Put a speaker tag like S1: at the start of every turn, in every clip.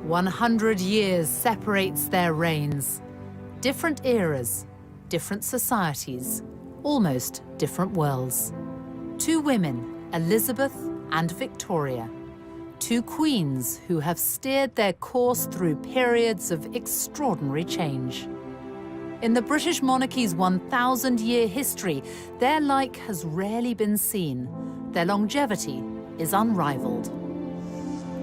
S1: 100 years separates their reigns. Different eras, different societies, almost different worlds. Two women, Elizabeth and Victoria. Two queens who have steered their course through periods of extraordinary change. In the British monarchy's 1,000-year history, their like has rarely been seen. Their longevity is unrivaled.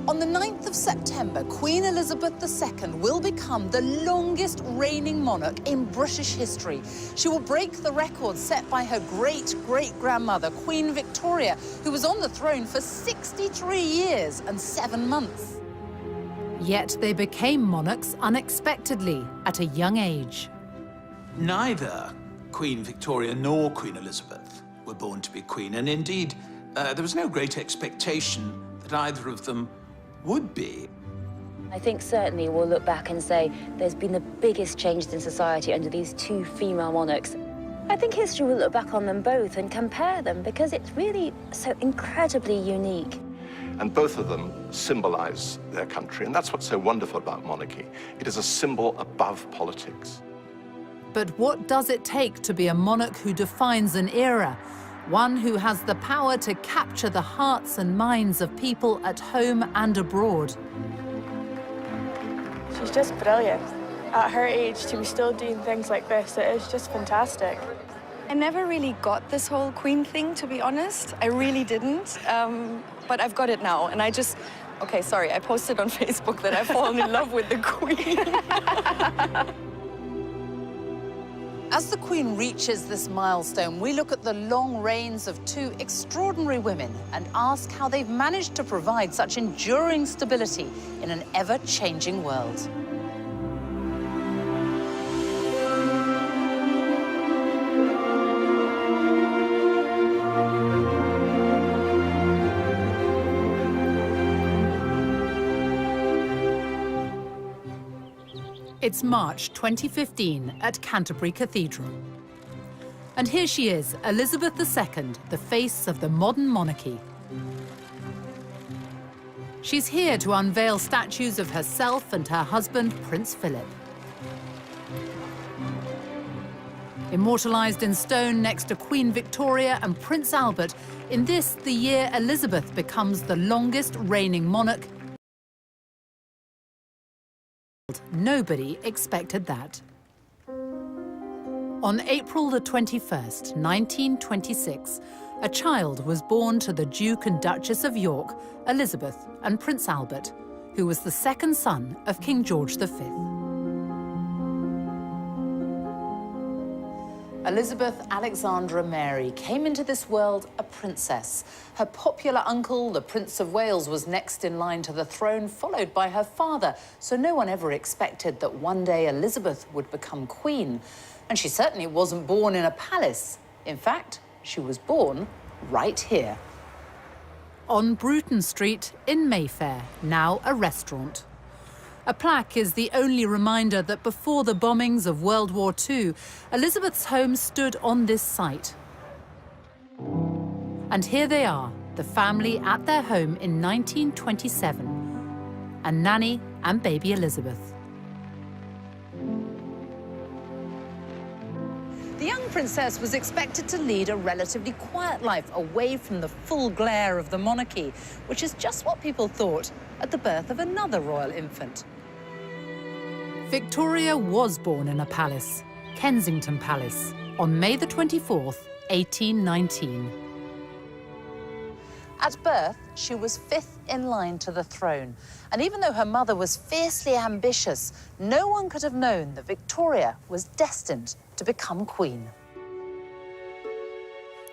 S2: On the 9th of September, Queen Elizabeth II will become the longest reigning monarch in British history. She will break the record set by her great-great-grandmother, Queen Victoria, who was on the throne for 63 years and 7 months.
S1: Yet they became monarchs unexpectedly at a young age.
S3: Neither Queen Victoria nor Queen Elizabeth were born to be queen, and indeed, there was no great expectation that either of them would be.
S4: I think certainly we'll look back and say there's been the biggest changes in society under these two female monarchs. I think history will look back on them both and compare them because it's really so incredibly unique.
S5: And both of them symbolize their country, and that's what's so wonderful about monarchy. It is a symbol above politics.
S1: But what does it take to be a monarch who defines an era? One who has the power to capture the hearts and minds of people at home and abroad.
S6: She's just brilliant. At her age, to be still doing things like this, it is just fantastic.
S7: I never really got this whole Queen thing, to be honest. I really didn't. But I've got it now, and I just... Okay, sorry, I posted on Facebook that I've fallen in love with the Queen.
S2: As the Queen reaches this milestone, we look at the long reigns of two extraordinary women and ask how they've managed to provide such enduring stability in an ever-changing world.
S1: It's March 2015 at Canterbury Cathedral. And here she is, Elizabeth II, the face of the modern monarchy. She's here to unveil statues of herself and her husband, Prince Philip. Immortalized in stone next to Queen Victoria and Prince Albert, in this, the year Elizabeth becomes the longest reigning monarch. Nobody expected that. On April the 21st, 1926, a child was born to the Duke and Duchess of York, Elizabeth and Prince Albert, who was the second son of King George V.
S2: Elizabeth Alexandra Mary came into this world a princess. Her popular uncle, the Prince of Wales, was next in line to the throne, followed by her father. So no one ever expected that one day Elizabeth would become queen. And she certainly wasn't born in a palace. In fact, she was born right here.
S1: On Bruton Street in Mayfair, now a restaurant. A plaque is the only reminder that before the bombings of World War II, Elizabeth's home stood on this site. And here they are, the family at their home in 1927, and Nanny and baby Elizabeth.
S2: The young princess was expected to lead a relatively quiet life away from the full glare of the monarchy, which is just what people thought at the birth of another royal infant.
S1: Victoria was born in a palace, Kensington Palace, on May the 24th, 1819.
S2: At birth, she was fifth in line to the throne. And even though her mother was fiercely ambitious, no one could have known that Victoria was destined to become queen.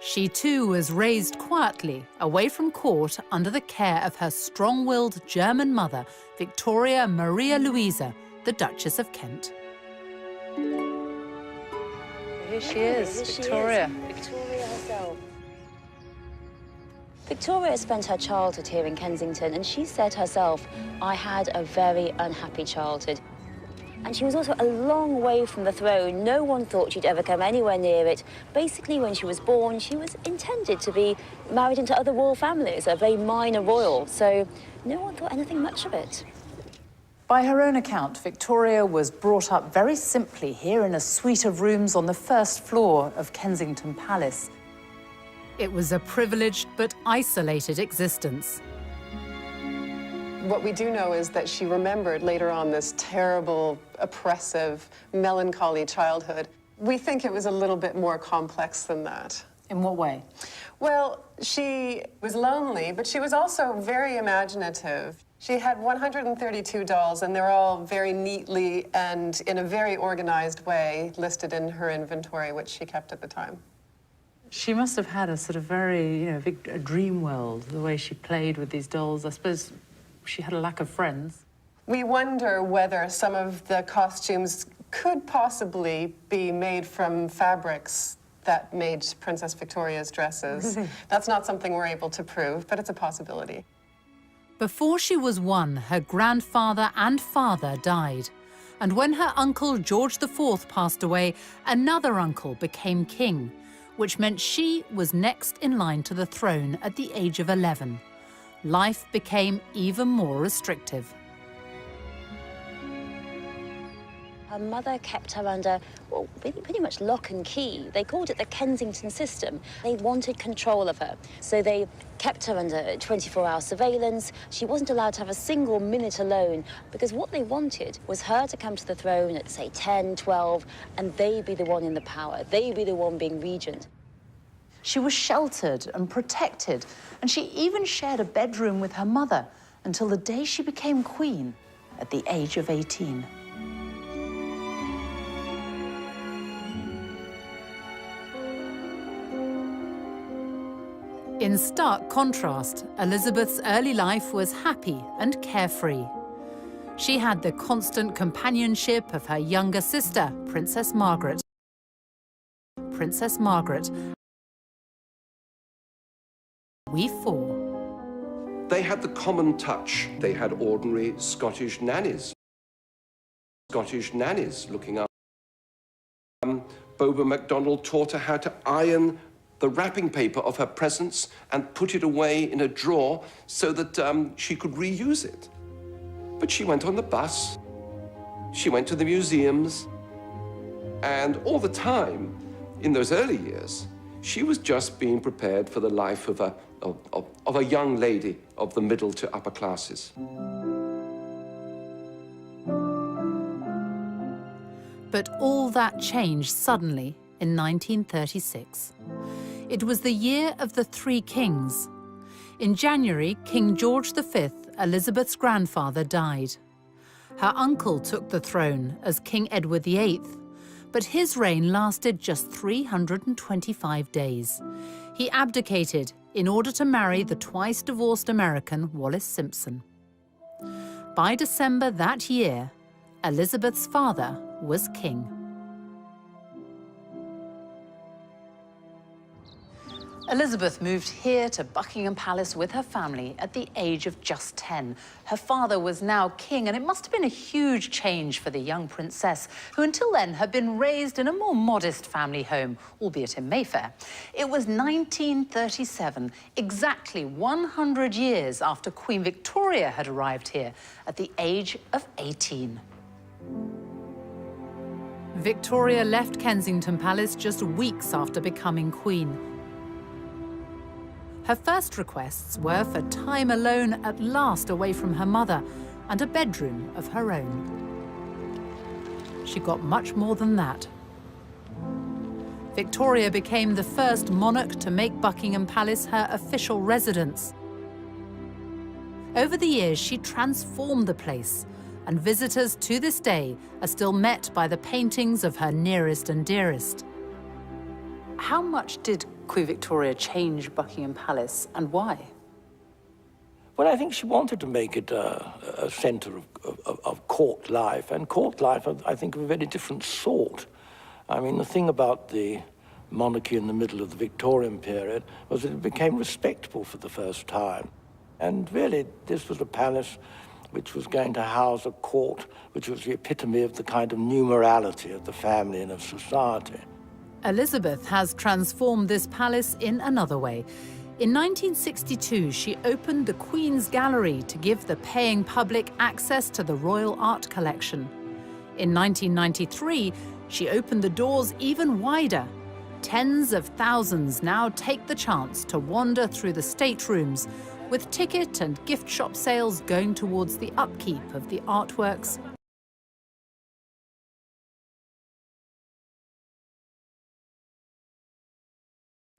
S1: She too was raised quietly, away from court, under the care of her strong-willed German mother, Victoria Maria Louisa, the Duchess of Kent.
S2: Here she is, Victoria.
S4: Victoria herself. Victoria spent her childhood here in Kensington, and she said herself, "I had a very unhappy childhood." And she was also a long way from the throne. No one thought she'd ever come anywhere near it. Basically, when she was born, she was intended to be married into other royal families, a very minor royal, so no one thought anything much of it.
S2: By her own account, Victoria was brought up very simply here in a suite of rooms on the first floor of Kensington Palace.
S1: It was a privileged but isolated existence.
S8: What we do know is that she remembered later on this terrible, oppressive, melancholy childhood. We think it was a little bit more complex than that.
S2: In what way?
S8: Well, she was lonely, but she was also very imaginative. She had 132 dolls, and they're all very neatly and in a very organized way listed in her inventory, which she kept at the time.
S2: She must have had a sort of very, a dream world, the way she played with these dolls. I suppose she had a lack of friends.
S8: We wonder whether some of the costumes could possibly be made from fabrics that made Princess Victoria's dresses. That's not something we're able to prove, but it's a possibility.
S1: Before she was 1, her grandfather and father died. And when her uncle George IV passed away, another uncle became king, which meant she was next in line to the throne at the age of 11. Life became even more restrictive.
S4: Her mother kept her under, well, pretty much lock and key. They called it the Kensington system. They wanted control of her. So they kept her under 24-hour surveillance. She wasn't allowed to have a single minute alone, because what they wanted was her to come to the throne at, say, 10, 12, and they be the one in the power. They be the one being regent.
S2: She was sheltered and protected, and she even shared a bedroom with her mother until the day she became queen at the age of 18.
S1: In stark contrast, Elizabeth's early life was happy and carefree. She had the constant companionship of her younger sister, Princess Margaret. Princess Margaret. We four.
S9: They had the common touch. They had ordinary Scottish nannies. Scottish nannies looking up. Boba MacDonald taught her how to iron the wrapping paper of her presents and put it away in a drawer so that she could reuse it. But she went on the bus, she went to the museums, and all the time, in those early years, she was just being prepared for the life of a young lady of the middle to upper classes.
S1: But all that changed suddenly in 1936. It was the year of the Three Kings. In January, King George V, Elizabeth's grandfather, died. Her uncle took the throne as King Edward VIII, but his reign lasted just 325 days. He abdicated in order to marry the twice-divorced American Wallis Simpson. By December that year, Elizabeth's father was king.
S2: Elizabeth moved here to Buckingham Palace with her family at the age of just 10. Her father was now king, and it must have been a huge change for the young princess, who until then had been raised in a more modest family home, albeit in Mayfair. It was 1937, exactly 100 years after Queen Victoria had arrived here at the age of 18.
S1: Victoria left Kensington Palace just weeks after becoming queen. Her first requests were for time alone at last away from her mother and a bedroom of her own. She got much more than that. Victoria became the first monarch to make Buckingham Palace her official residence. Over the years, she transformed the place, and visitors to this day are still met by the paintings of her nearest and dearest.
S2: How much did Queen Victoria change Buckingham Palace, and why?
S10: Well, I think she wanted to make it a centre of court life, and court life, I think, of a very different sort. I mean, the thing about the monarchy in the middle of the Victorian period was that it became respectable for the first time. And really, this was a palace which was going to house a court which was the epitome of the kind of new morality of the family and of society.
S1: Elizabeth has transformed this palace in another way. In 1962, she opened the Queen's Gallery to give the paying public access to the royal art collection. In 1993, she opened the doors even wider. Tens of thousands now take the chance to wander through the staterooms, with ticket and gift shop sales going towards the upkeep of the artworks.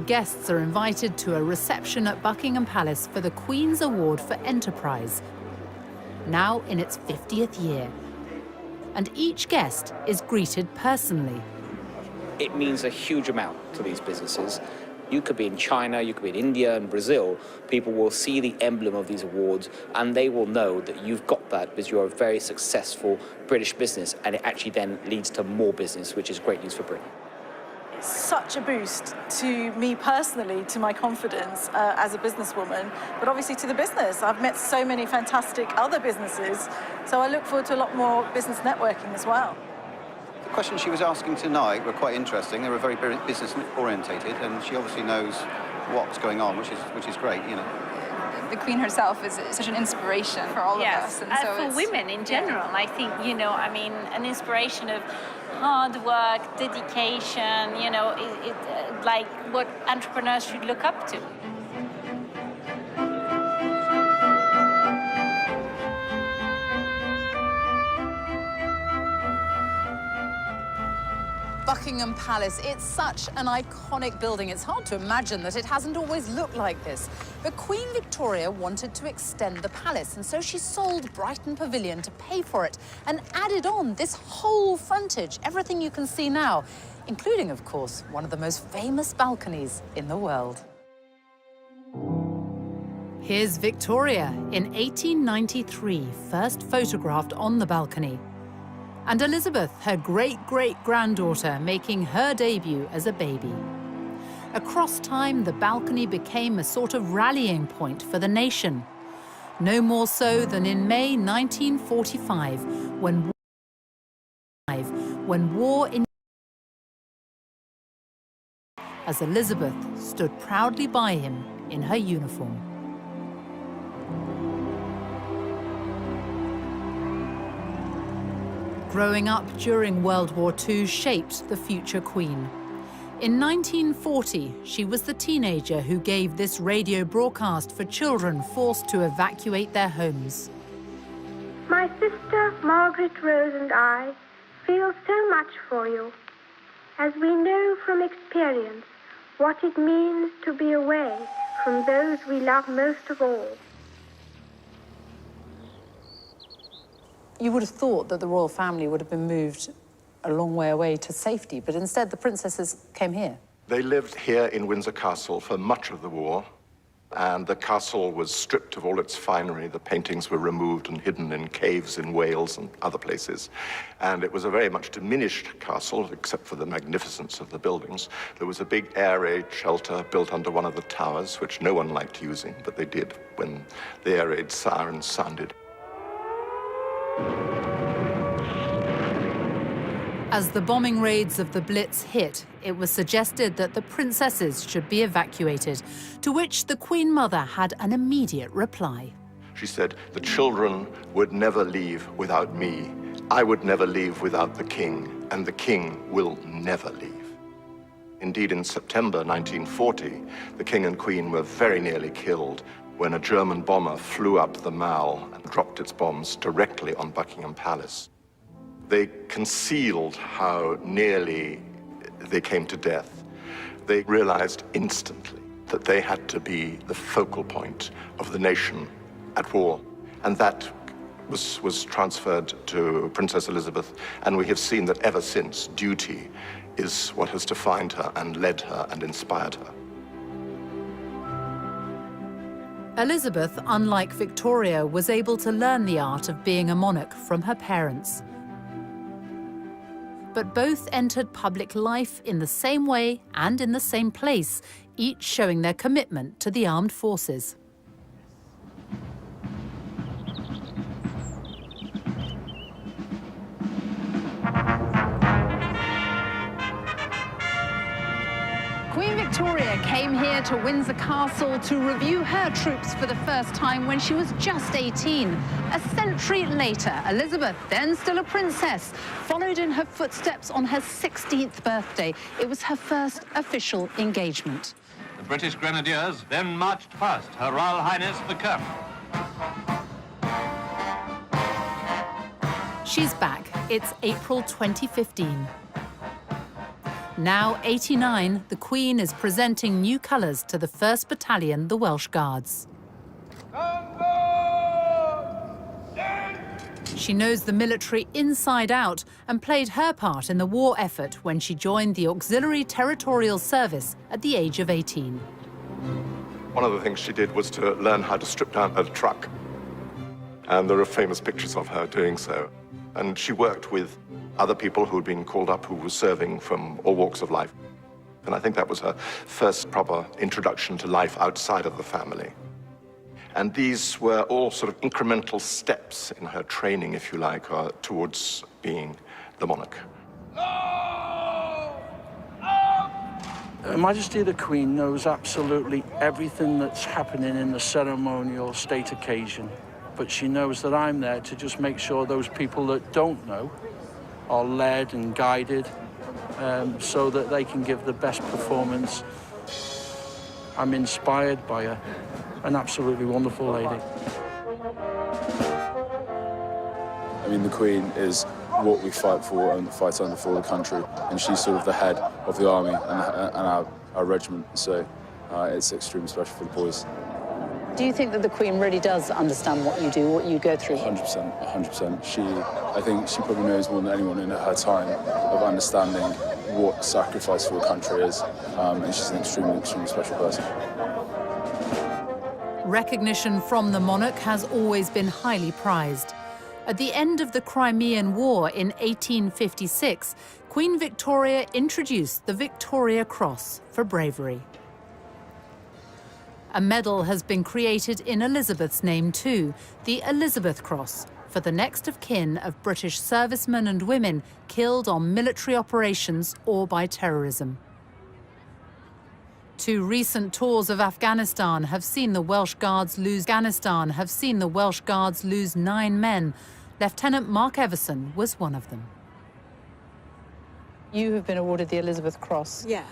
S1: Guests are invited to a reception at Buckingham Palace for the Queen's Award for Enterprise, now in its 50th year. And each guest is greeted personally.
S11: It means a huge amount to these businesses. You could be in China, you could be in India and Brazil. People will see the emblem of these awards and they will know that you've got that because you're a very successful British business, and it actually then leads to more business, which is great news for Britain.
S12: It's such a boost to me personally, to my confidence as a businesswoman, but obviously to the business. I've met so many fantastic other businesses, so I look forward to a lot more business networking as well.
S13: The questions she was asking tonight were quite interesting. They were very business orientated, and she obviously knows what's going on, which is great, you know.
S14: The Queen herself is such an inspiration for all of us.
S15: And so for women in general, I think, you know, I mean, an inspiration of hard work, dedication, you know, like what entrepreneurs should look up to.
S2: Buckingham Palace, it's such an iconic building. It's hard to imagine that it hasn't always looked like this. But Queen Victoria wanted to extend the palace, and so she sold Brighton Pavilion to pay for it and added on this whole frontage, everything you can see now, including, of course, one of the most famous balconies in the world.
S1: Here's Victoria in 1893, first photographed on the balcony. And Elizabeth, her great-great-granddaughter, making her debut as a baby. Across time, the balcony became a sort of rallying point for the nation. No more so than in May 1945, when war in... as Elizabeth stood proudly by him in her uniform. Growing up during World War II shaped the future Queen. In 1940, she was the teenager who gave this radio broadcast for children forced to evacuate their homes.
S16: My sister Margaret Rose and I feel so much for you, as we know from experience what it means to be away from those we love most of all.
S2: You would have thought that the royal family would have been moved a long way away to safety, but instead the princesses came here.
S5: They lived here in Windsor Castle for much of the war, and the castle was stripped of all its finery. The paintings were removed and hidden in caves in Wales and other places. And it was a very much diminished castle, except for the magnificence of the buildings. There was a big air raid shelter built under one of the towers, which no one liked using, but they did when the air raid sirens sounded.
S1: As the bombing raids of the Blitz hit, it was suggested that the princesses should be evacuated, to which the Queen Mother had an immediate reply.
S5: She said, "The children would never leave without me. I would never leave without the king, and the king will never leave." Indeed, in September 1940, the king and queen were very nearly killed when a German bomber flew up the Mall and dropped its bombs directly on Buckingham Palace. They concealed how nearly they came to death. They realized instantly that they had to be the focal point of the nation at war. And that was transferred to Princess Elizabeth, and we have seen that ever since, duty is what has defined her and led her and inspired her.
S1: Elizabeth, unlike Victoria, was able to learn the art of being a monarch from her parents. But both entered public life in the same way and in the same place, each showing their commitment to the armed forces.
S2: Queen Victoria came here to Windsor Castle to review her troops for the first time when she was just 18. A century later, Elizabeth, then still a princess, followed in her footsteps on her 16th birthday. It was her first official engagement.
S17: The British Grenadiers then marched past Her Royal Highness the Colonel.
S1: She's back. It's April 2015. Now 89, the Queen is presenting new colours to the 1st Battalion, the Welsh Guards. She knows the military inside out and played her part in the war effort when she joined the Auxiliary Territorial Service at the age of 18.
S5: One of the things she did was to learn how to strip down her truck. And there are famous pictures of her doing so. And she worked with other people who had been called up who were serving from all walks of life. And I think that was her first proper introduction to life outside of the family. And these were all sort of incremental steps in her training, if you like, towards being the monarch.
S10: Her Majesty the Queen knows absolutely everything that's happening in the ceremonial state occasion. But she knows that I'm there to just make sure those people that don't know are led and guided so that they can give the best performance. I'm inspired by her, an absolutely wonderful lady.
S18: I mean, the Queen is what we fight for and fight under for the country, and she's sort of the head of the army and our regiment, so it's extremely special for the boys.
S2: Do you think that the Queen really does understand what you do, what you go through?
S18: 100%, 100%. I think she probably knows more than anyone in her time of understanding what sacrifice for a country is, and she's an extremely, extremely special person.
S1: Recognition from the monarch has always been highly prized. At the end of the Crimean War in 1856, Queen Victoria introduced the Victoria Cross for bravery. A medal has been created in Elizabeth's name too, the Elizabeth Cross, for the next of kin of British servicemen and women killed on military operations or by terrorism. 2 recent tours of Afghanistan have seen the Welsh Guards lose 9 men. Lieutenant Mark Everson was one of them.
S2: You have been awarded the Elizabeth Cross.
S19: Yeah.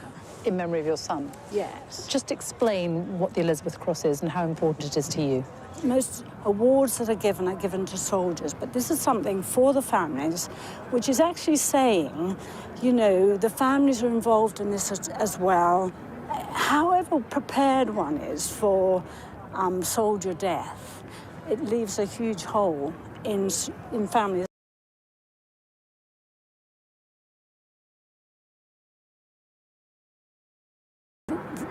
S2: In memory of your son.
S19: Yes.
S2: Just explain what the Elizabeth Cross is and how important it is to you.
S19: Most awards that are given to soldiers, but this is something for the families, which is actually saying, you know, the families are involved in this as well. However prepared one is for soldier death, it leaves a huge hole in families.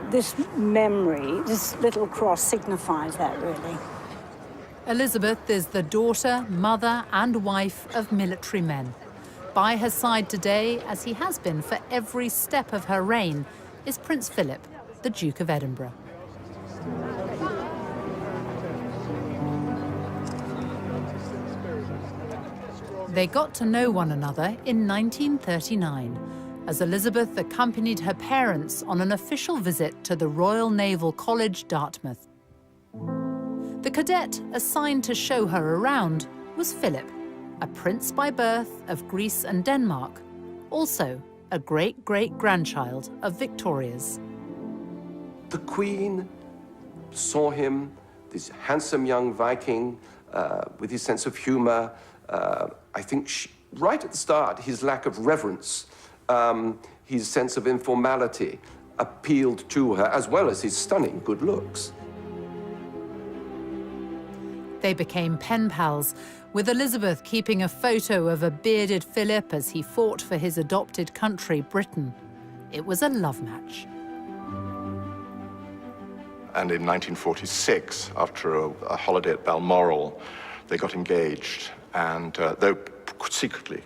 S19: This memory, this little cross signifies that, really.
S1: Elizabeth is the daughter, mother and wife of military men. By her side today, as he has been for every step of her reign, is Prince Philip, the Duke of Edinburgh. They got to know one another in 1939, as Elizabeth accompanied her parents on an official visit to the Royal Naval College, Dartmouth. The cadet assigned to show her around was Philip, a prince by birth of Greece and Denmark, also a great-great-grandchild of Victoria's.
S9: The Queen saw him, this handsome young Viking with his sense of humor. I think right at the start, his lack of reverence, his sense of informality appealed to her, as well as his stunning good looks.
S1: They became pen pals, with Elizabeth keeping a photo of a bearded Philip as he fought for his adopted country, Britain. It was a love match.
S5: And in 1946, after a holiday at Balmoral, they got engaged, and though secretly,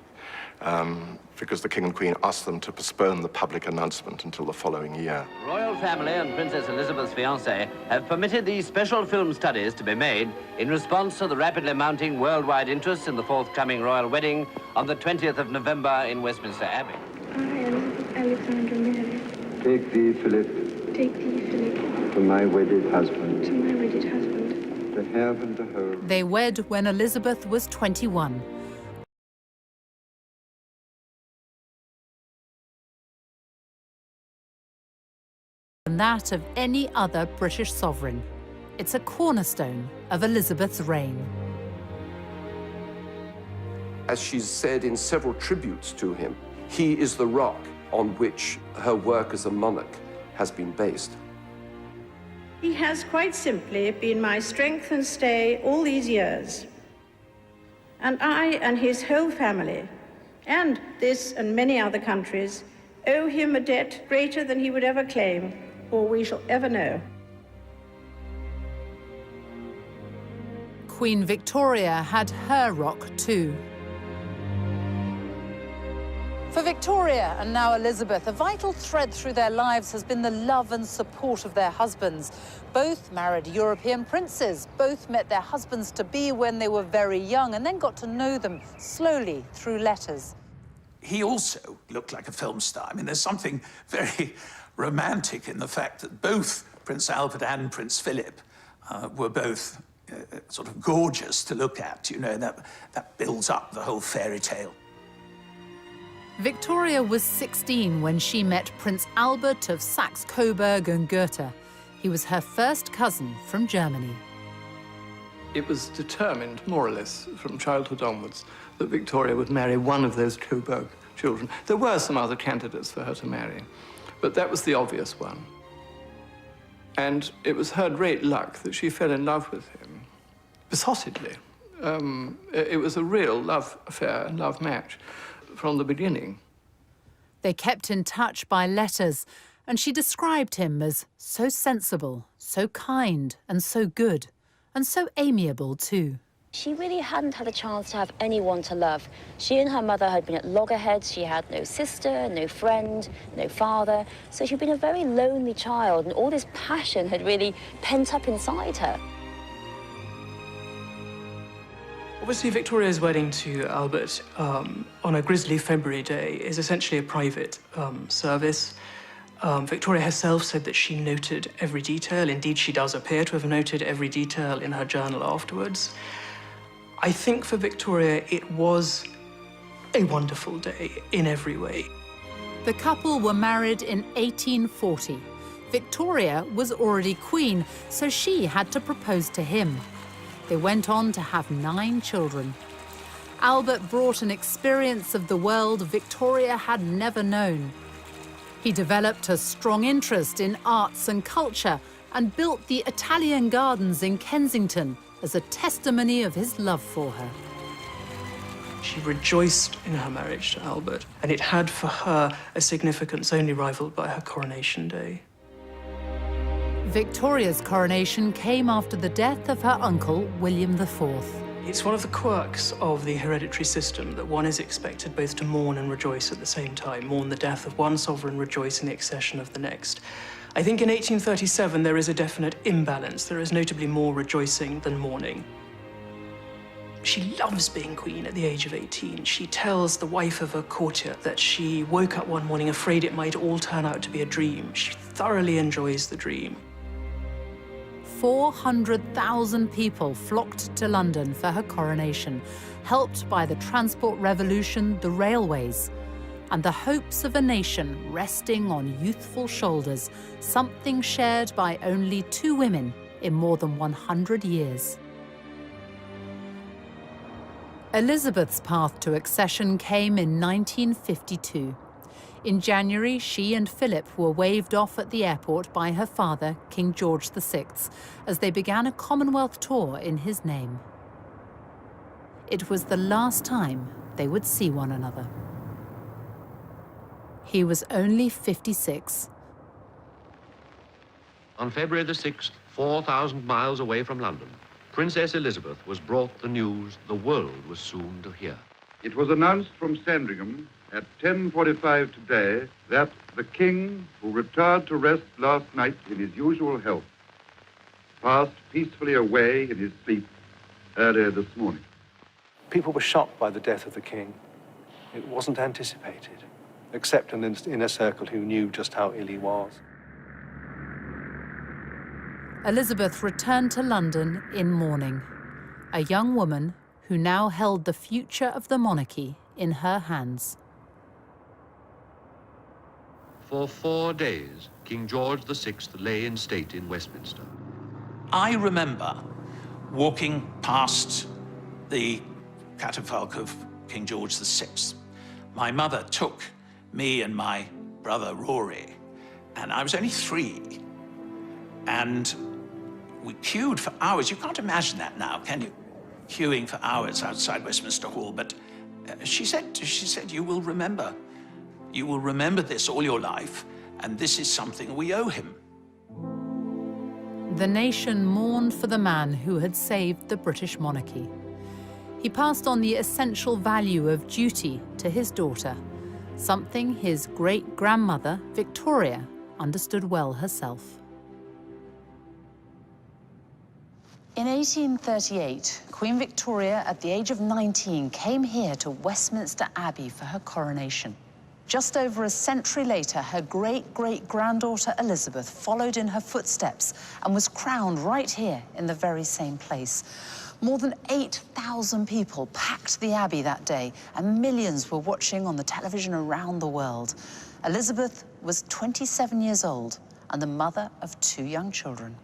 S5: because the King and Queen asked them to postpone the public announcement until the following year.
S20: Royal family and Princess Elizabeth's fiancé have permitted these special film studies to be made in response to the rapidly mounting worldwide interest in the forthcoming royal wedding on the 20th of November in Westminster Abbey.
S16: I am Alexandra Mary.
S21: Take thee, Philip,
S16: Take thee, Philip,
S21: to my wedded husband,
S16: to my wedded husband.
S21: to have and to hold.
S1: They wed when Elizabeth was 21. And that of any other British sovereign. It's a cornerstone of Elizabeth's reign.
S9: As she's said in several tributes to him, he is the rock on which her work as a monarch has been based.
S22: He has quite simply been my strength and stay all these years. And I and his whole family, and this and many other countries, owe him a debt greater than he would ever claim, or we shall ever know.
S1: Queen Victoria had her rock too.
S2: For Victoria and now Elizabeth, a vital thread through their lives has been the love and support of their husbands. Both married European princes, both met their husbands-to-be when they were very young and then got to know them slowly through letters.
S3: He also looked like a film star. I mean, there's something very romantic in the fact that both Prince Albert and Prince Philip were both sort of gorgeous to look at, you know, that builds up the whole fairy tale.
S1: Victoria was 16 when she met Prince Albert of Saxe-Coburg and Gotha. He was her first cousin from Germany.
S23: It was determined, more or less, from childhood onwards, that Victoria would marry one of those Coburg children. There were some other candidates for her to marry, but that was the obvious one. And it was her great luck that she fell in love with him, besottedly. It was a real love affair and love match from the beginning.
S1: They kept in touch by letters, and she described him as so sensible, so kind, and so good, and so amiable too.
S4: She really hadn't had a chance to have anyone to love. She and her mother had been at loggerheads. She had no sister, no friend, no father. So she'd been a very lonely child, and all this passion had really pent up inside her.
S24: Obviously, Victoria's wedding to Albert on a grisly February day is essentially a private service. Victoria herself said that she noted every detail. Indeed, she does appear to have noted every detail in her journal afterwards. I think for Victoria, it was a wonderful day in every way.
S1: The couple were married in 1840. Victoria was already queen, so she had to propose to him. They went on to have 9 children. Albert brought an experience of the world Victoria had never known. He developed a strong interest in arts and culture and built the Italian Gardens in Kensington as a testimony of his love for her.
S24: She rejoiced in her marriage to Albert, and it had for her a significance only rivaled by her coronation day.
S1: Victoria's coronation came after the death of her uncle, William IV.
S24: It's one of the quirks of the hereditary system that one is expected both to mourn and rejoice at the same time, mourn the death of one sovereign, rejoice in the accession of the next. I think in 1837 there is a definite imbalance. There is notably more rejoicing than mourning. She loves being queen at the age of 18. She tells the wife of a courtier that she woke up one morning afraid it might all turn out to be a dream. She thoroughly enjoys the dream.
S1: 400,000 people flocked to London for her coronation, helped by the transport revolution, the railways, and the hopes of a nation resting on youthful shoulders, something shared by only 2 women in more than 100 years. Elizabeth's path to accession came in 1952. In January, she and Philip were waved off at the airport by her father, King George VI, as they began a Commonwealth tour in his name. It was the last time they would see one another. He was only 56.
S25: On February the 6th, 4,000 miles away from London, Princess Elizabeth was brought the news the world was soon to hear.
S21: It was announced from Sandringham at 10:45 today that the King, who retired to rest last night in his usual health, passed peacefully away in his sleep earlier this morning.
S26: People were shocked by the death of the King. It wasn't anticipated, except in an inner circle who knew just how ill he was.
S1: Elizabeth returned to London in mourning, a young woman who now held the future of the monarchy in her hands.
S25: For 4 days, King George VI lay in state in Westminster.
S3: I remember walking past the catafalque of King George VI. My mother took me and my brother Rory, and I was only 3. And we queued for hours. You can't imagine that now, can you? Queuing for hours outside Westminster Hall. But she said, you will remember. You will remember this all your life, and this is something we owe him.
S1: The nation mourned for the man who had saved the British monarchy. He passed on the essential value of duty to his daughter, something his great-grandmother, Victoria, understood well herself.
S2: In 1838, Queen Victoria, at the age of 19, came here to Westminster Abbey for her coronation. Just over a century later, her great-great-granddaughter Elizabeth followed in her footsteps and was crowned right here in the very same place. More than 8,000 people packed the Abbey that day, and millions were watching on the television around the world. Elizabeth was 27 years old and the mother of 2 young children.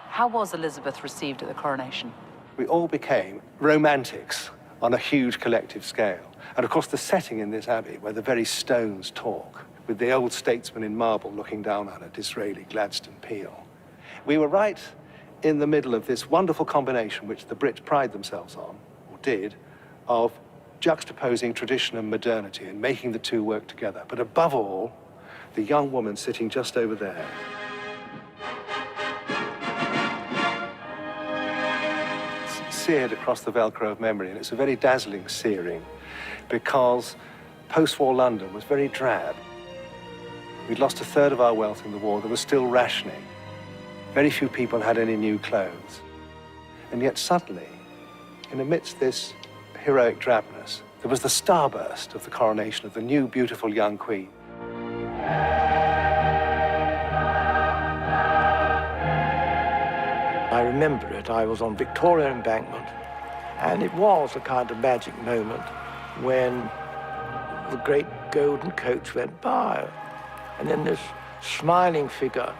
S2: How was Elizabeth received at the coronation?
S26: We all became romantics on a huge collective scale. And of course, the setting in this abbey, where the very stones talk, with the old statesman in marble looking down on it, Disraeli, Gladstone, Peel. We were right in the middle of this wonderful combination, which the Brits pride themselves on, or did, of juxtaposing tradition and modernity and making the two work together. But above all, the young woman sitting just over there. Seared across the Velcro of memory, and it's a very dazzling searing because post-war London was very drab. We'd lost 1/3 of our wealth in the war. There was still rationing. Very few people had any new clothes. And yet suddenly, in amidst this heroic drabness, there was the starburst of the coronation of the new, beautiful young queen.
S10: I remember it. I was on Victoria Embankment, and it was a kind of magic moment when the great golden coach went by, and then this smiling figure.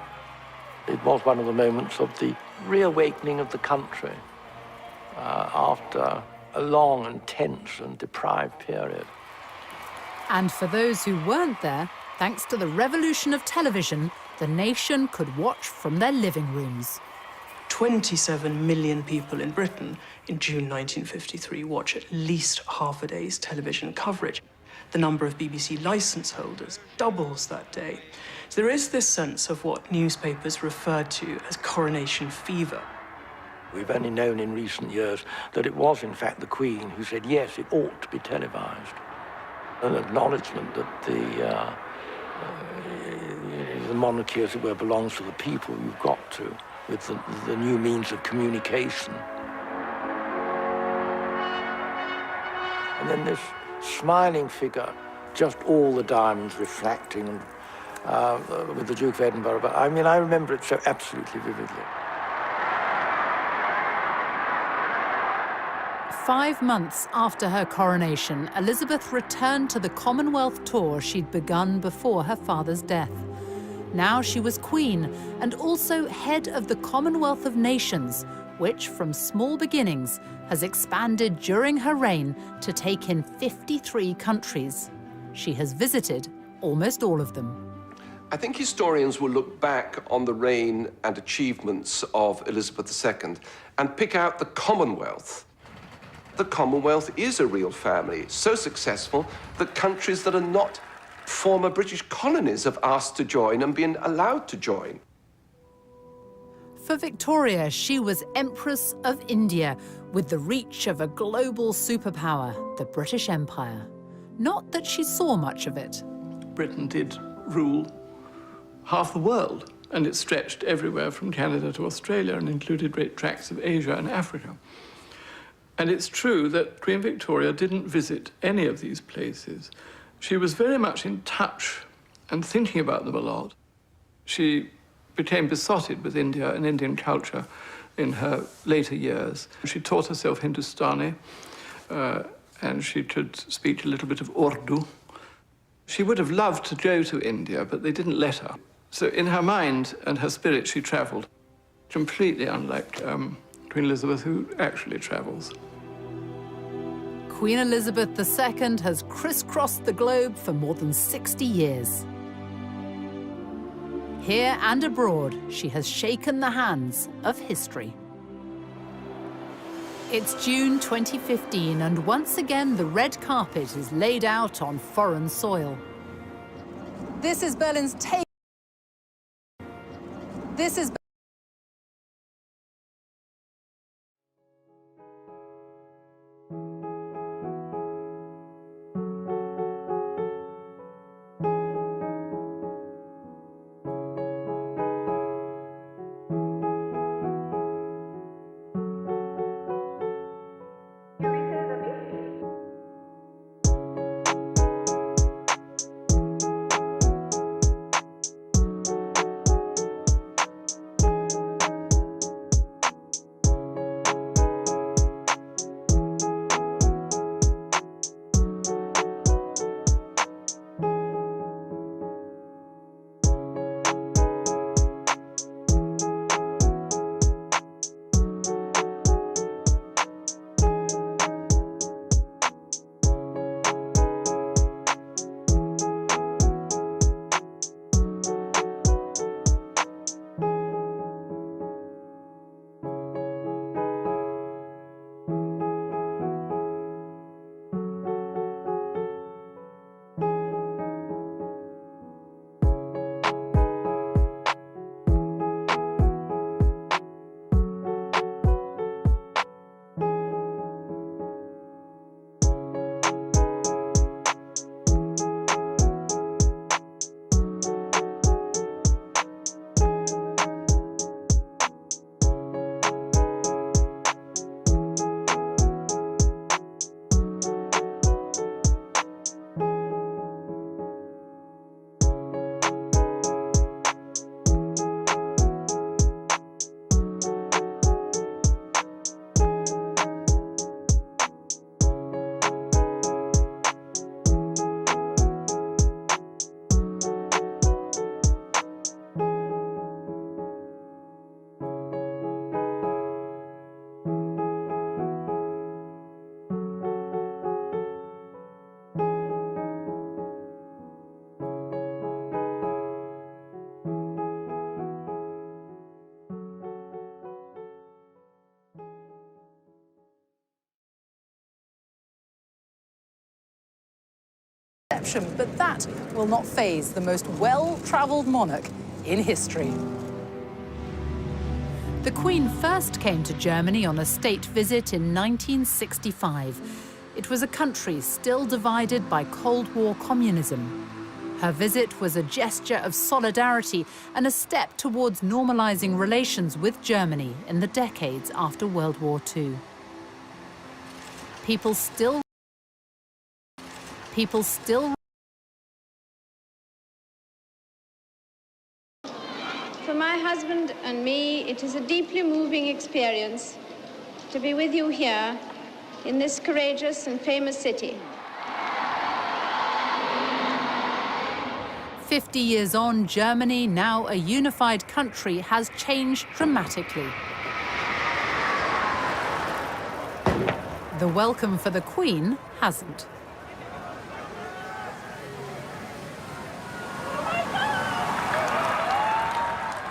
S10: It was one of the moments of the reawakening of the country after a long and tense and deprived period.
S1: And for those who weren't there, thanks to the revolution of television, the nation could watch from their living rooms.
S24: 27 million people in Britain in June 1953 watch at least half a day's television coverage. The number of BBC licence holders doubles that day. So there is this sense of what newspapers refer to as coronation fever.
S10: We've only known in recent years that it was, in fact, the Queen who said, yes, it ought to be televised. An acknowledgement that the monarchy, as it were, belongs to the people. You've got to, with the new means of communication. And then this smiling figure, just all the diamonds reflecting, with the Duke of Edinburgh. But I mean, I remember it so absolutely vividly.
S1: 5 months after her coronation, Elizabeth returned to the Commonwealth tour she'd begun before her father's death. Now she was Queen and also head of the Commonwealth of Nations, which, from small beginnings, has expanded during her reign to take in 53 countries. She has visited almost all of them.
S9: I think historians will look back on the reign and achievements of Elizabeth II and pick out the Commonwealth. The Commonwealth is a real family, so successful that countries that are not former British colonies have asked to join and been allowed to join.
S1: For Victoria, she was Empress of India, with the reach of a global superpower, the British Empire. Not that she saw much of it.
S23: Britain did rule half the world and it stretched everywhere from Canada to Australia and included great tracts of Asia and Africa. And it's true that Queen Victoria didn't visit any of these places. She was very much in touch and thinking about them a lot. She became besotted with India and Indian culture in her later years. She taught herself Hindustani, and she could speak a little bit of Urdu. She would have loved to go to India, but they didn't let her. So in her mind and her spirit, she traveled, completely unlike Queen Elizabeth, who actually travels.
S1: Queen Elizabeth II has crisscrossed the globe for more than 60 years. Here and abroad, she has shaken the hands of history. It's June 2015, and once again, the red carpet is laid out on foreign soil. This is Berlin's take. This is but that will not faze the most well-travelled monarch in history. The Queen first came to Germany on a state visit in 1965. It was a country still divided by Cold War communism. Her visit was a gesture of solidarity and a step towards normalizing relations with Germany in the decades after World War II. People still
S22: For my husband and me, it is a deeply moving experience to be with you here in this courageous and famous city.
S1: 50 years on, Germany, now a unified country, has changed dramatically. The welcome for the Queen hasn't.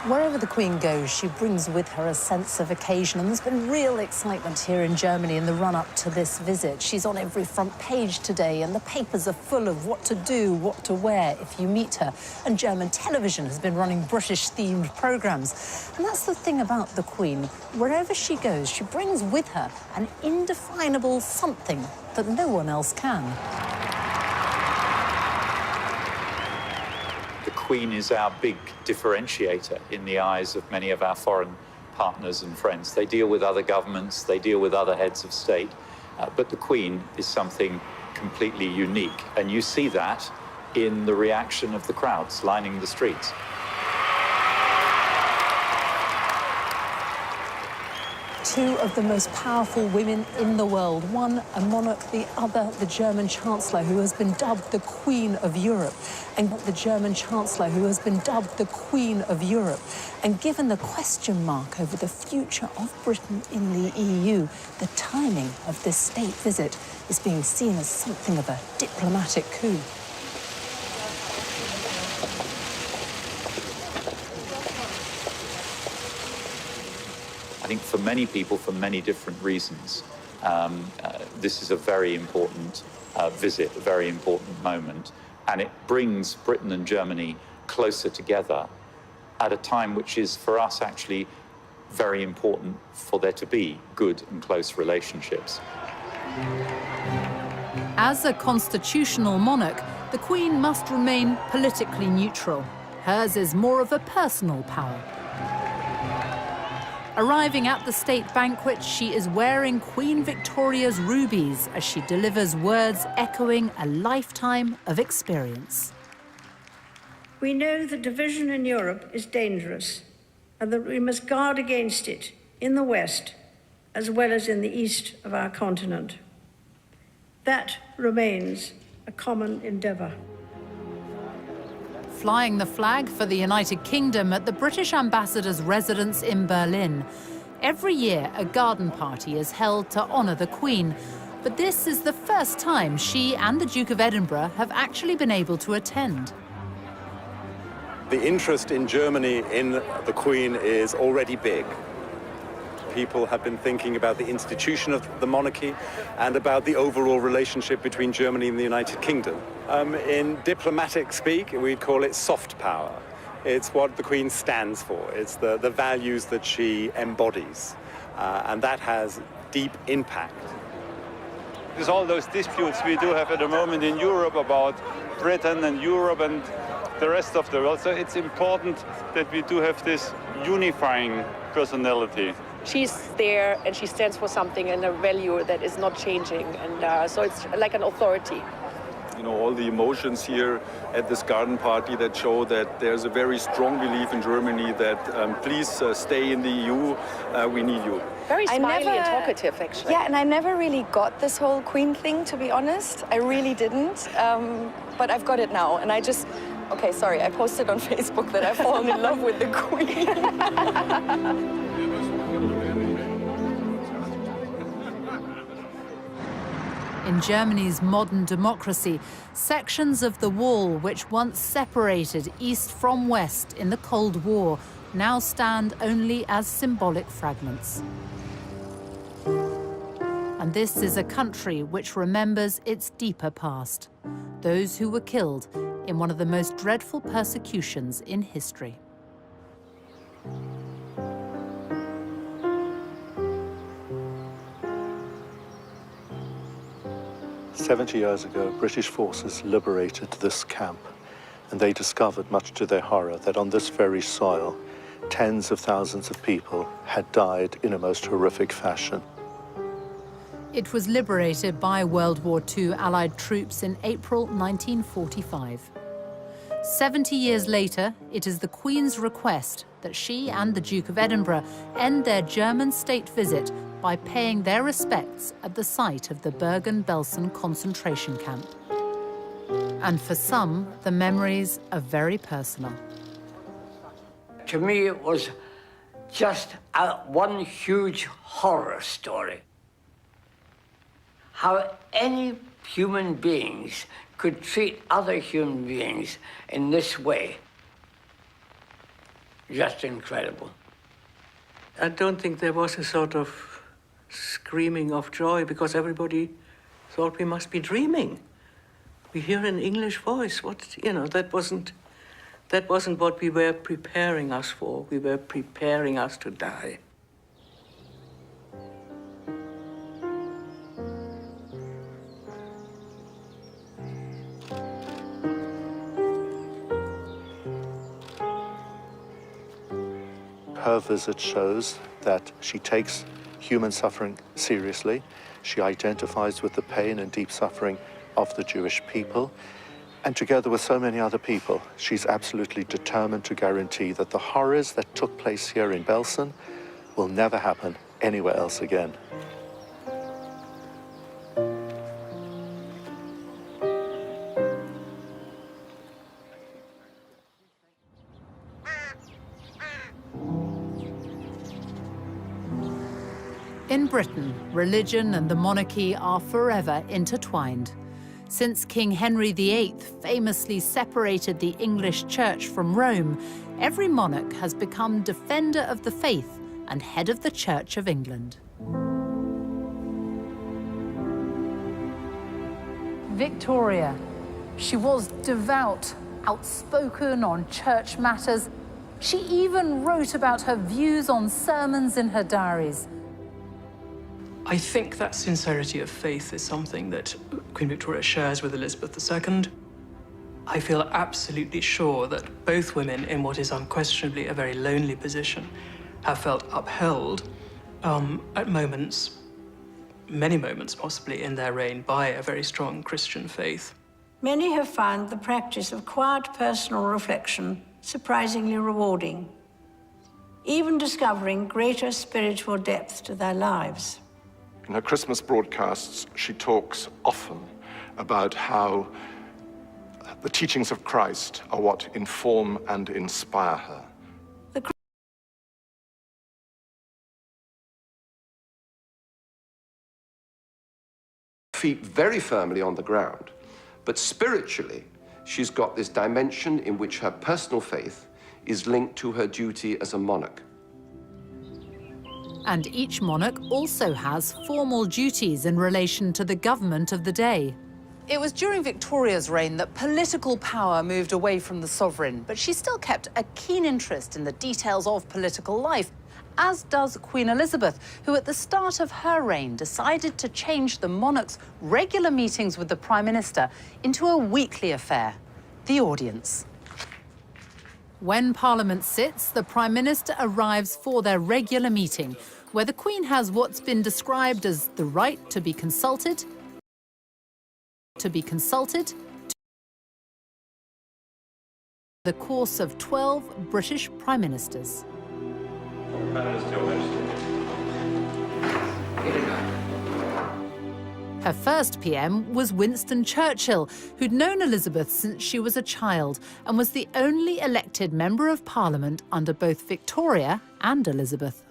S2: Wherever the Queen goes, she brings with her a sense of occasion, and there's been real excitement here in Germany in the run-up to this visit. She's on every front page today, and the papers are full of what to do, what to wear if you meet her. And German television has been running British-themed programmes. And that's the thing about the Queen. Wherever she goes, she brings with her an indefinable something that no one else can.
S9: The
S6: Queen is our big differentiator in the eyes of many of our foreign partners and friends. They deal with other governments, they deal with other heads of state, but the Queen is something completely unique. And you see that in the reaction of the crowds lining the streets.
S7: Two of the most powerful women in the world, one a monarch, the other the German Chancellor, who has been dubbed the Queen of Europe, and the German Chancellor, who has been dubbed the Queen of Europe. And given the question mark over the future of Britain in the EU, the timing of this state visit is being seen as something of a diplomatic coup.
S6: I think for many people, for many different reasons, this is a very important visit, a very important moment, and it brings Britain and Germany closer together at a time which is, for us, actually very important for there to be good and close relationships.
S1: As a constitutional monarch, the Queen must remain politically neutral. Hers is more of a personal power. Arriving at the state banquet, she is wearing Queen Victoria's rubies as she delivers words echoing a lifetime of experience.
S22: We know that division in Europe is dangerous and that we must guard against it in the West as well as in the east of our continent. That remains a common endeavour.
S1: Flying the flag for the United Kingdom at the British ambassador's residence in Berlin. Every year, a garden party is held to honour the Queen, but this is the first time she and the Duke of Edinburgh have actually been able to attend.
S8: The interest in Germany in the Queen is already big. People have been thinking about the institution of the monarchy and about the overall relationship between Germany and the United Kingdom. In diplomatic speak, we'd call it soft power. It's what the Queen stands for. It's the values that she embodies, and that has deep impact.
S11: There's all those disputes we do have at the moment in Europe about Britain and Europe and the rest of the world. So it's important that we do have this unifying personality.
S12: She's there and she stands for something and a value that is not changing. And so it's like an authority.
S11: You know, all the emotions here at this garden party that show that there's a very strong belief in Germany that please stay in the EU, we need you.
S12: Very smiley and talkative, actually.
S13: Yeah, and I never really got this whole Queen thing, to be honest. I really didn't. But I've got it now, and I just... Okay, sorry, I posted on Facebook that I've fallen in love with the Queen.
S1: In Germany's modern democracy, sections of the wall which once separated East from West in the Cold War now stand only as symbolic fragments. And this is a country which remembers its deeper past, those who were killed in one of the most dreadful persecutions in history.
S26: 70 years ago, British forces liberated this camp, and they discovered, much to their horror, that on this very soil, tens of thousands of people had died in a most horrific fashion.
S1: It was liberated by World War II Allied troops in April 1945. 70 years later, it is the Queen's request that she and the Duke of Edinburgh end their German state visit by paying their respects at the site of the Bergen-Belsen concentration camp. And for some, the memories are very personal.
S27: To me, it was just one huge horror story. How any human beings could treat other human beings in this way. Just incredible.
S24: I don't think there was a sort of screaming of joy because everybody thought we must be dreaming. We hear an English voice. That wasn't what we were preparing us for. We were preparing us to die.
S5: her visit shows that she takes human suffering seriously. She identifies with the pain and deep suffering of the Jewish people. And together with so many other people, she's absolutely determined to guarantee that the horrors that took place here in Belsen will never happen anywhere else again.
S1: In Britain, religion and the monarchy are forever intertwined. Since King Henry VIII famously separated the English Church from Rome, every monarch has become defender of the faith and head of the Church of England. Victoria. She was devout, outspoken on church matters. She even wrote about her views on sermons in her diaries.
S24: I think that sincerity of faith is something that Queen Victoria shares with Elizabeth II. I feel absolutely sure that both women, in what is unquestionably a very lonely position, have felt upheld at moments, many moments possibly in their reign, by a very strong Christian faith.
S22: Many have found the practice of quiet personal reflection surprisingly rewarding, even discovering greater spiritual depth to their lives.
S9: In her Christmas broadcasts, she talks often about how the teachings of Christ are what inform and inspire her. Feet very firmly on the ground, but spiritually, she's got this dimension in which her personal faith is linked to her duty as a monarch.
S1: And each monarch also has formal duties in relation to the government of the day.
S2: It was during Victoria's reign that political power moved away from the sovereign, but she still kept a keen interest in the details of political life, as does Queen Elizabeth, who at the start of her reign decided to change the monarch's regular meetings with the Prime Minister into a weekly affair, the audience.
S1: When Parliament sits, the Prime Minister arrives for their regular meeting, where the Queen has what's been described as the right to be consulted, the course of 12 British Prime Ministers. Her first PM was Winston Churchill, who'd known Elizabeth since she was a child and was the only elected member of Parliament under both Victoria and Elizabeth.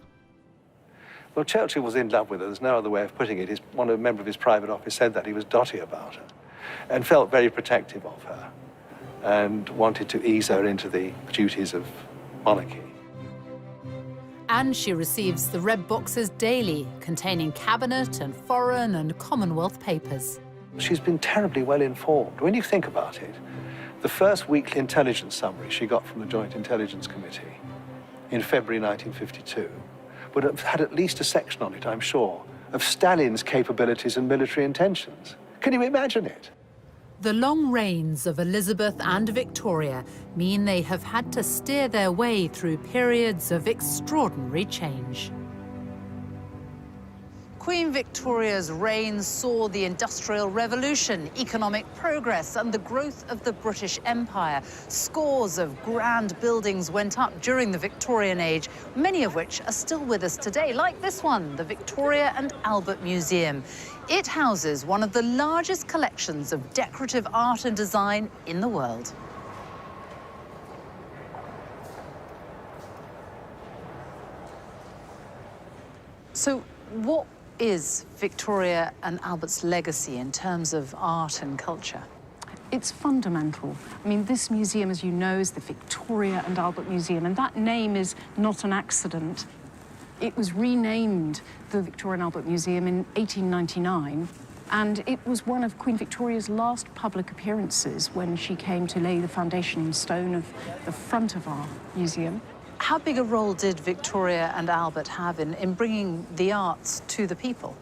S26: Well, Churchill was in love with her. There's no other way of putting it. A member of his private office said that he was dotty about her and felt very protective of her and wanted to ease her into the duties of monarchy.
S1: And she receives the red boxes daily, containing cabinet and foreign and Commonwealth papers.
S26: She's been terribly well informed. When you think about it, the first weekly intelligence summary she got from the Joint Intelligence Committee in February 1952 would have had at least a section on it, I'm sure, of Stalin's capabilities and military intentions. Can you imagine it?
S1: The long reigns of Elizabeth and Victoria mean they have had to steer their way through periods of extraordinary change.
S2: Queen Victoria's reign saw the Industrial Revolution, economic progress, and the growth of the British Empire. Scores of grand buildings went up during the Victorian age, many of which are still with us today, like this one, the Victoria and Albert Museum. It houses one of the largest collections of decorative art and design in the world. So, what is Victoria and Albert's legacy in terms of art and culture?
S14: It's fundamental. I mean, this museum, as you know, is the Victoria and Albert Museum, and that name is not an accident. It was renamed the Victoria and Albert Museum in 1899, and it was one of Queen Victoria's last public appearances when she came to lay the foundation stone of the front of our museum.
S2: How big a role did Victoria and Albert have in bringing the arts to the people?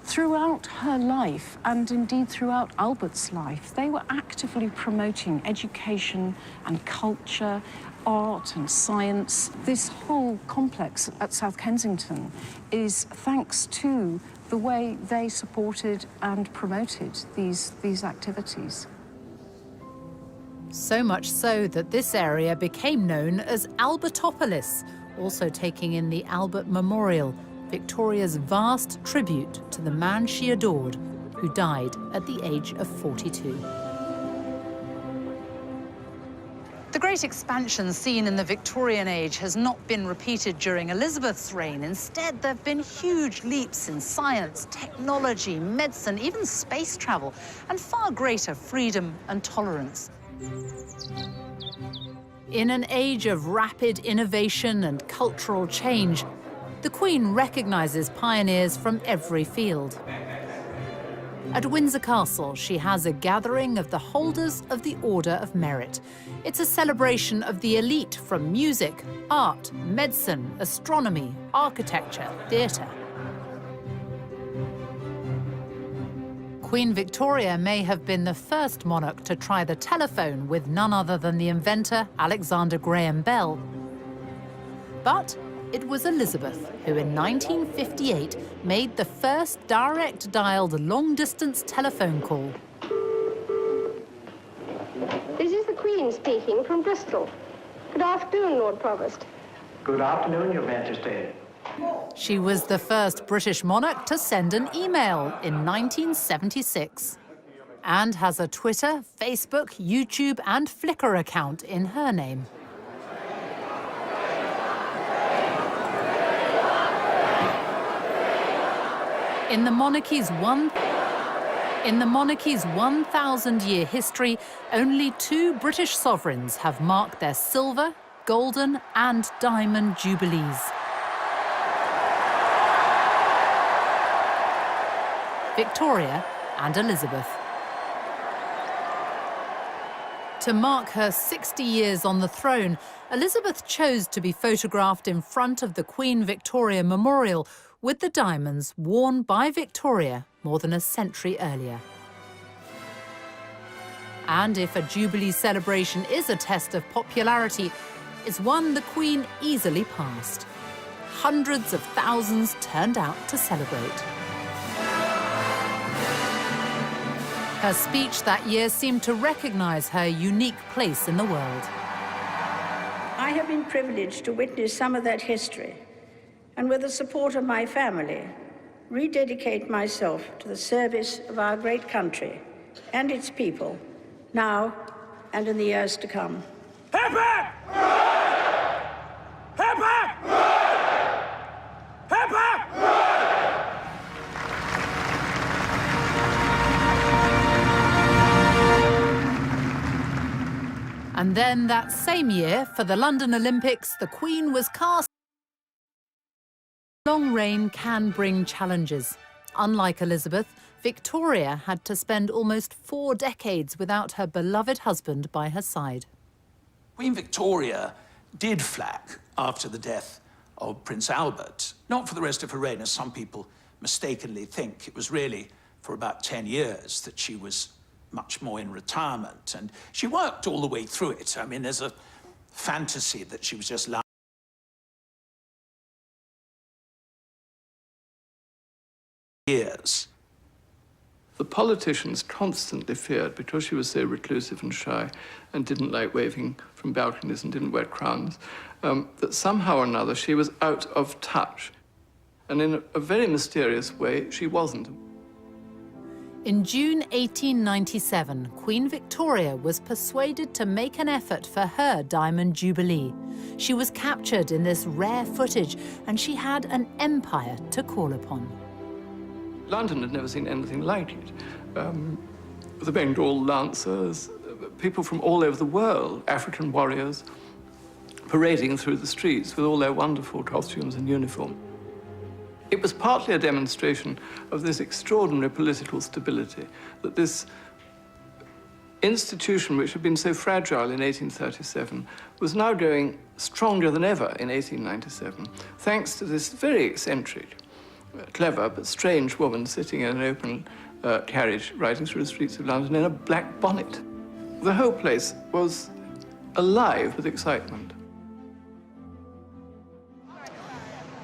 S14: Throughout her life, and indeed throughout Albert's life, they were actively promoting education and culture, art and science. This whole complex at South Kensington is thanks to the way they supported and promoted these activities.
S1: So much so that this area became known as Albertopolis, also taking in the Albert Memorial, Victoria's vast tribute to the man she adored, who died at the age of 42.
S2: The great expansion seen in the Victorian age has not been repeated during Elizabeth's reign. Instead, there have been huge leaps in science, technology, medicine, even space travel, and far greater freedom and tolerance.
S1: In an age of rapid innovation and cultural change, the Queen recognises pioneers from every field. At Windsor Castle, she has a gathering of the holders of the Order of Merit. It's a celebration of the elite from music, art, medicine, astronomy, architecture, theatre. Queen Victoria may have been the first monarch to try the telephone with none other than the inventor Alexander Graham Bell. But it was Elizabeth who, in 1958, made the first direct-dialed long-distance telephone call.
S4: This is the Queen speaking from Bristol. Good afternoon, Lord Provost.
S15: Good afternoon, Your Majesty.
S1: She was the first British monarch to send an email in 1976, and has a Twitter, Facebook, YouTube, and Flickr account in her name. In the monarchy's 1,000-year history, only 2 British sovereigns have marked their silver, golden, and diamond jubilees. Victoria and Elizabeth. To mark her 60 years on the throne, Elizabeth chose to be photographed in front of the Queen Victoria Memorial with the diamonds worn by Victoria more than a century earlier. And if a Jubilee celebration is a test of popularity, it's one the Queen easily passed. Hundreds of thousands turned out to celebrate. Her speech that year seemed to recognise her unique place in the world.
S22: I have been privileged to witness some of that history, and with the support of my family, rededicate myself to the service of our great country and its people, now and in the years to come.
S15: Hip hip! Hip hip! Hip hip!
S1: And then that same year, for the London Olympics, the Queen was cast. Long reign can bring challenges. Unlike Elizabeth, Victoria had to spend almost 4 decades without her beloved husband by her side.
S3: Queen Victoria did flack after the death of Prince Albert, not for the rest of her reign, as some people mistakenly think. It was really for about 10 years that she was much more in retirement, and she worked all the way through it. I mean, there's a fantasy that she was just years.
S23: The politicians constantly feared, because she was so reclusive and shy and didn't like waving from balconies and didn't wear crowns, that somehow or another she was out of touch. And in a very mysterious way, she wasn't.
S1: In June 1897, Queen Victoria was persuaded to make an effort for her Diamond Jubilee. She was captured in this rare footage, and she had an empire to call upon.
S23: London had never seen anything like it. The Bengal Lancers, people from all over the world, African warriors, parading through the streets with all their wonderful costumes and uniform. It was partly a demonstration of this extraordinary political stability, that this institution, which had been so fragile in 1837, was now going stronger than ever in 1897, thanks to this very eccentric clever but strange woman sitting in an open carriage riding through the streets of London in a black bonnet. The whole place was alive with excitement.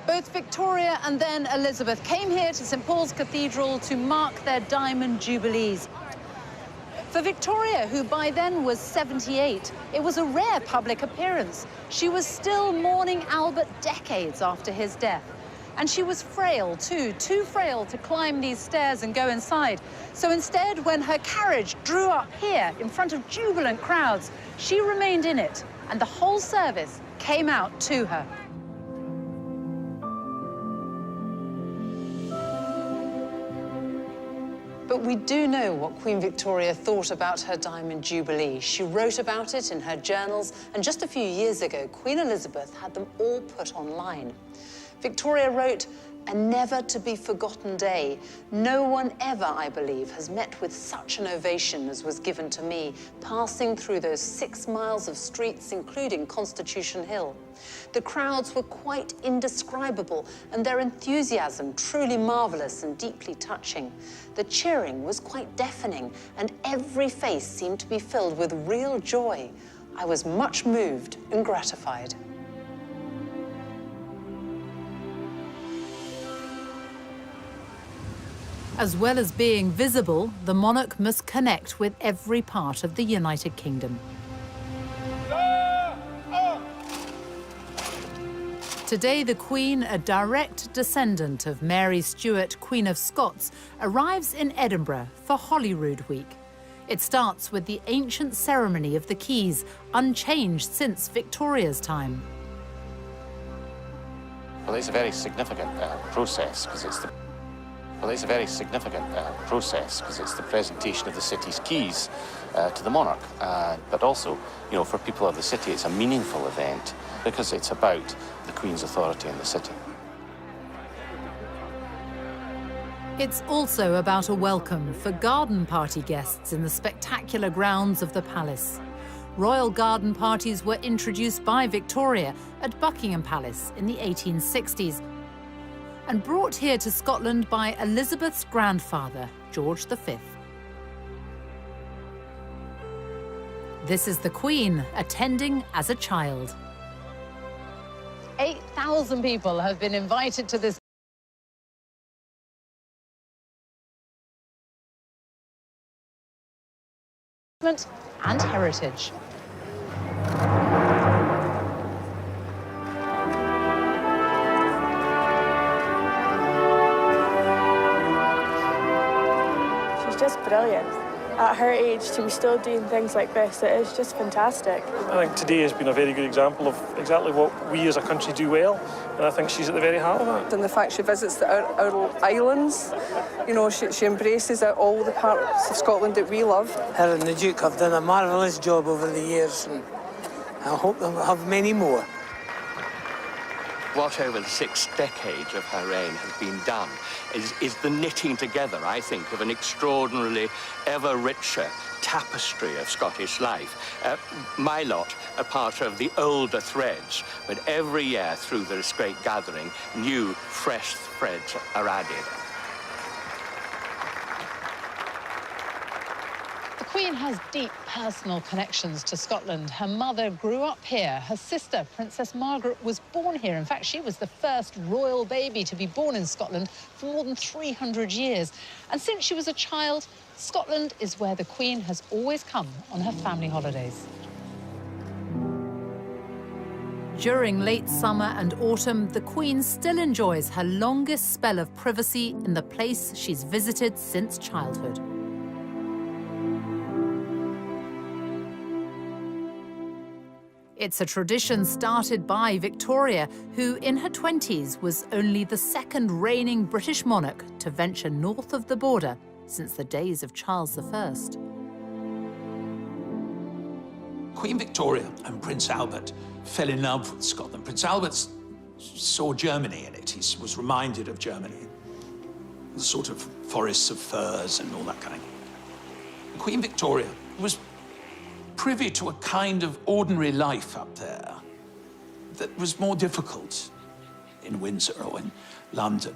S2: Both Victoria and then Elizabeth came here to St Paul's Cathedral to mark their Diamond Jubilees. For Victoria, who by then was 78, it was a rare public appearance. She was still mourning Albert decades after his death. And she was frail, too frail to climb these stairs and go inside. So instead, when her carriage drew up here in front of jubilant crowds, she remained in it, and the whole service came out to her. But we do know what Queen Victoria thought about her Diamond Jubilee. She wrote about it in her journals, and just a few years ago, Queen Elizabeth had them all put online. Victoria wrote, "A never-to-be-forgotten day. No one ever, I believe, has met with such an ovation as was given to me, passing through those 6 miles of streets, including Constitution Hill. The crowds were quite indescribable, and their enthusiasm truly marvelous and deeply touching. The cheering was quite deafening, and every face seemed to be filled with real joy. I was much moved and gratified."
S1: As well as being visible, the monarch must connect with every part of the United Kingdom. Today, the Queen, a direct descendant of Mary Stuart, Queen of Scots, arrives in Edinburgh for Holyrood Week. It starts with the ancient ceremony of the Keys, unchanged since Victoria's time.
S16: Well, it's a very significant process because it's the presentation of the city's keys to the monarch. But also, you know, for people of the city, it's a meaningful event because it's about the Queen's authority in the city.
S1: It's also about a welcome for garden party guests in the spectacular grounds of the palace. Royal garden parties were introduced by Victoria at Buckingham Palace in the 1860s and brought here to Scotland by Elizabeth's grandfather, George V. This is the Queen attending as a child.
S2: 8,000 people have been invited to this and heritage.
S17: She's just brilliant. At her age, to be still doing things like this, it is just fantastic.
S18: I think today has been a very good example of exactly what we as a country do well, and I think she's at the very heart of that.
S19: And the fact she visits our islands, you know, she embraces all the parts of Scotland that we love.
S20: Her and the Duke have done a marvellous job over the years, and I hope they'll have many more.
S21: What over the 6 decades of her reign has been done is the knitting together, I think, of an extraordinarily ever richer tapestry of Scottish life. My lot are part of the older threads, but every year through this great gathering, new, fresh threads are added.
S2: The Queen has deep personal connections to Scotland. Her mother grew up here. Her sister, Princess Margaret, was born here. In fact, she was the first royal baby to be born in Scotland for more than 300 years. And since she was a child, Scotland is where the Queen has always come on her family holidays.
S1: During late summer and autumn, the Queen still enjoys her longest spell of privacy in the place she's visited since childhood. It's a tradition started by Victoria, who in her 20s was only the second reigning British monarch to venture north of the border since the days of Charles I.
S3: Queen Victoria and Prince Albert fell in love with Scotland. Prince Albert saw Germany in it. He was reminded of Germany, the sort of forests of firs and all that kind of thing. Queen Victoria was privy to a kind of ordinary life up there that was more difficult in Windsor or in London.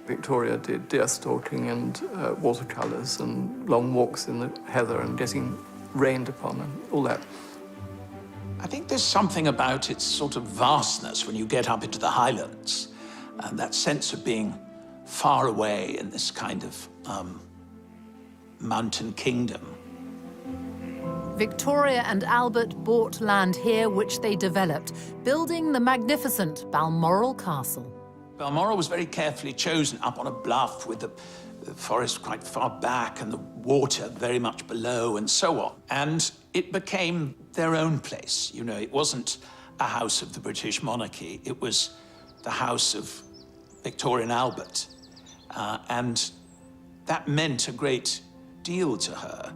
S23: Victoria did deer stalking and watercolours and long walks in the heather and getting rained upon and all that.
S3: I think there's something about its sort of vastness when you get up into the Highlands, and that sense of being far away in this kind of mountain kingdom.
S1: Victoria and Albert bought land here, which they developed, building the magnificent Balmoral Castle.
S3: Balmoral was very carefully chosen up on a bluff with the forest quite far back and the water very much below and so on. And it became their own place. You know, it wasn't a house of the British monarchy. It was the house of Victoria and Albert. And that meant a great deal to her.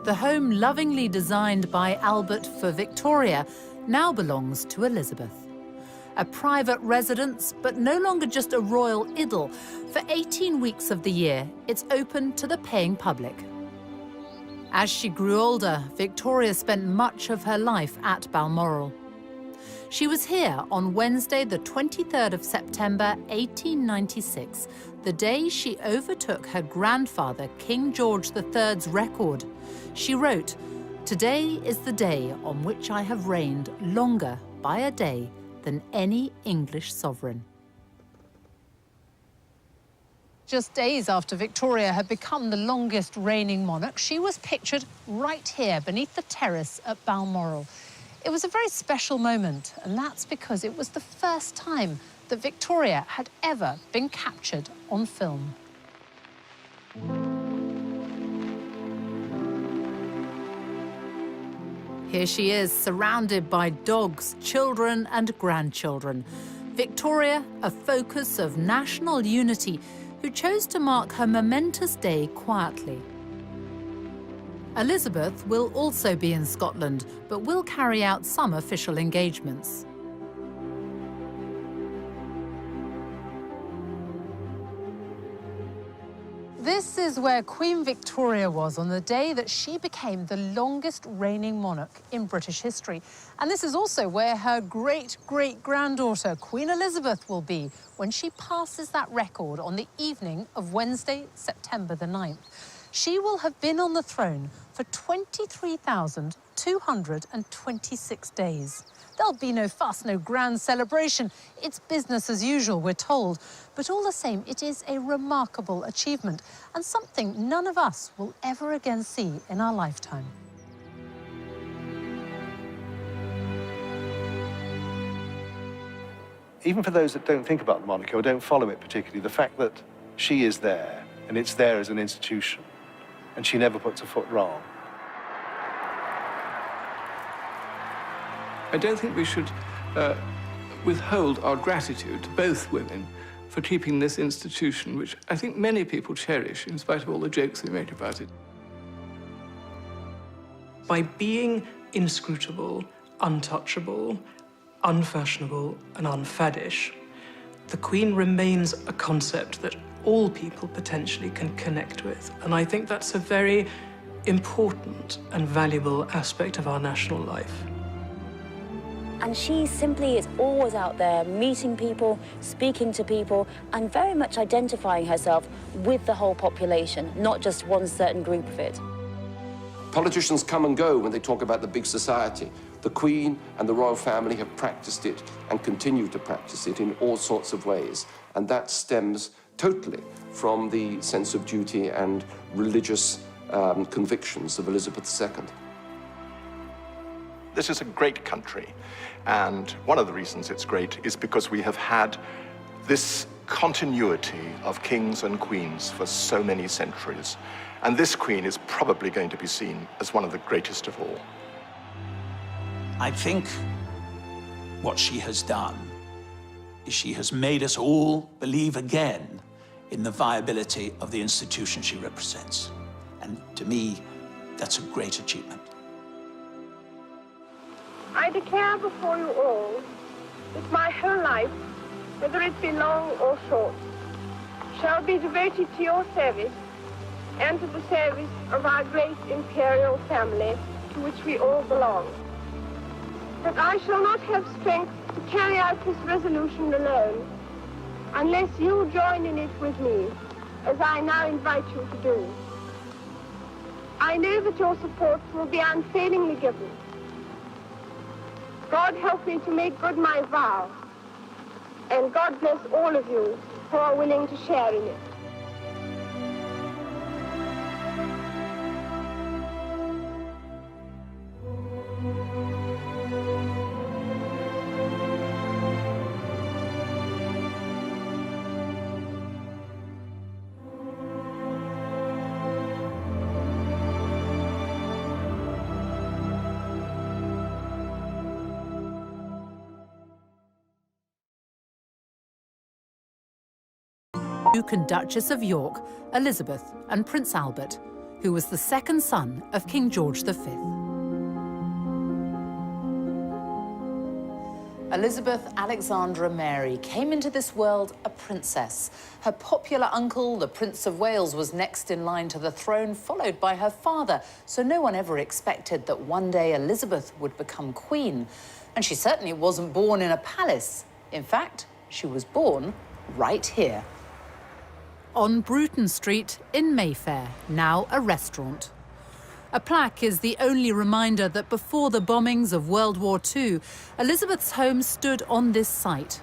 S1: The home lovingly designed by Albert for Victoria now belongs to Elizabeth. A private residence, but no longer just a royal idyll. For 18 weeks of the year, it's open to the paying public. As she grew older, Victoria spent much of her life at Balmoral. She was here on Wednesday, the 23rd of September, 1896, the day she overtook her grandfather, King George III's record. She wrote, "Today is the day on which I have reigned longer by a day than any English sovereign." Just days after Victoria had become the longest reigning monarch, she was pictured right here beneath the terrace at Balmoral. It was a very special moment, and that's because it was the first time that Victoria had ever been captured on film. Here she is, surrounded by dogs, children and grandchildren. Victoria, a focus of national unity, who chose to mark her momentous day quietly. Elizabeth will also be in Scotland, but will carry out some official engagements. This is where Queen Victoria was on the day that she became the longest reigning monarch in British history. And this is also where her great-great-granddaughter, Queen Elizabeth, will be when she passes that record on the evening of Wednesday, September the 9th. She will have been on the throne for 23,226 days. There'll be no fuss, no grand celebration. It's business as usual, we're told. But all the same, it is a remarkable achievement and something none of us will ever again see in our lifetime.
S26: Even for those that don't think about the monarchy or don't follow it particularly, the fact that she is there and it's there as an institution and she never puts a foot wrong.
S23: I don't think we should withhold our gratitude to both women for keeping this institution, which I think many people cherish, in spite of all the jokes we made about it.
S24: By being inscrutable, untouchable, unfashionable, and unfaddish, the Queen remains a concept that all people potentially can connect with. And I think that's a very important and valuable aspect of our national life.
S6: And she simply is always out there meeting people, speaking to people, and very much identifying herself with the whole population, not just one certain group of it.
S9: Politicians come and go when they talk about the big society. The Queen and the royal family have practiced it and continue to practice it in all sorts of ways. And that stems totally from the sense of duty and religious convictions of Elizabeth II.
S5: This is a great country, and one of the reasons it's great is because we have had this continuity of kings and queens for so many centuries, and this queen is probably going to be seen as one of the greatest of all.
S3: I think what she has done is she has made us all believe again in the viability of the institution she represents. And to me, that's a great achievement.
S4: I declare before you all that my whole life, whether it be long or short, shall be devoted to your service and to the service of our great imperial family to which we all belong. That I shall not have strength to carry out this resolution alone, unless you join in it with me, as I now invite you to do. I know that your support will be unfailingly given. God help me to make good my vow, and God bless all of you who are willing to share in it.
S1: Duke and Duchess of York, Elizabeth and Prince Albert, who was the second son of King George V.
S2: Elizabeth Alexandra Mary came into this world a princess. Her popular uncle, the Prince of Wales, was next in line to the throne, followed by her father. So no one ever expected that one day Elizabeth would become queen. And she certainly wasn't born in a palace. In fact, she was born right here.
S1: On Bruton Street in Mayfair, now a restaurant. A plaque is the only reminder that before the bombings of World War II, Elizabeth's home stood on this site.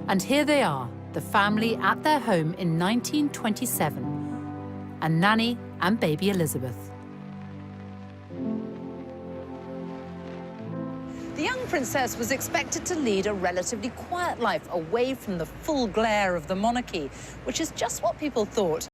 S1: And here they are, the family at their home in 1927, and Nanny and baby Elizabeth.
S2: The young princess was expected to lead a relatively quiet life away from the full glare of the monarchy, which is just what people thought